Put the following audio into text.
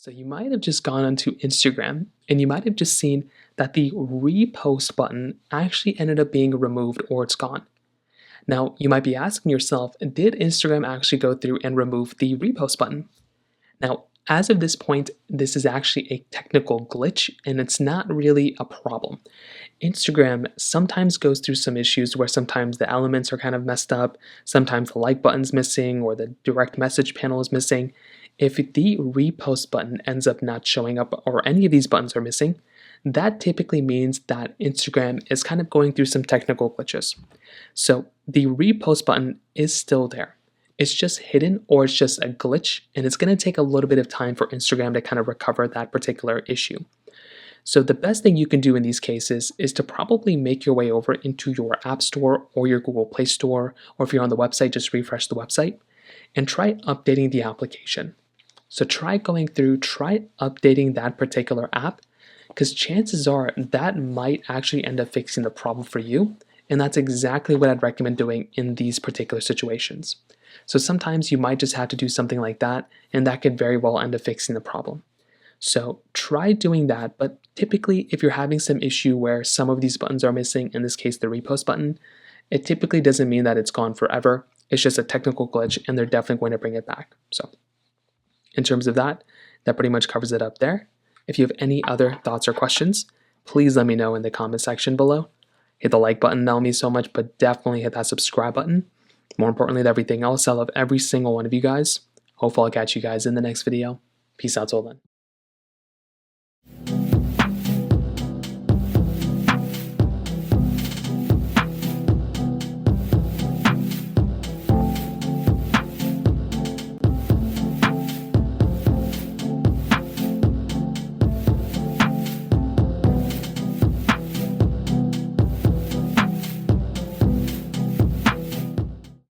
So you might have just gone onto Instagram and you might have just seen that the repost button actually ended up being removed or it's gone. Now, you might be asking yourself, did Instagram actually go through and remove the repost button? Now, as of this point, this is actually a technical glitch and it's not really a problem. Instagram sometimes goes through some issues where sometimes the elements are kind of messed up, sometimes the like button's missing or the direct message panel is missing. If the repost button ends up not showing up or any of these buttons are missing, that typically means that Instagram is kind of going through some technical glitches. So the repost button is still there. It's just hidden or it's just a glitch, and it's going to take a little bit of time for Instagram to kind of recover that particular issue. So the best thing you can do in these cases is to probably make your way over into your App Store or your Google Play Store, or if you're on the website, just refresh the website and try updating the application. So try going through, try updating that particular app, because chances are that might actually end up fixing the problem for you. And that's exactly what I'd recommend doing in these particular situations. So sometimes you might just have to do something like that, and that could very well end up fixing the problem. So try doing that, but typically if you're having some issue where some of these buttons are missing, in this case the repost button, it typically doesn't mean that it's gone forever. It's just a technical glitch and they're definitely going to bring it back. So in terms of that, that pretty much covers it up there. If you have any other thoughts or questions, please let me know in the comment section below. Hit the like button, that'll mean so much, but definitely hit that subscribe button. More importantly than everything else, I love every single one of you guys. Hopefully I'll catch you guys in the next video. Peace out till then.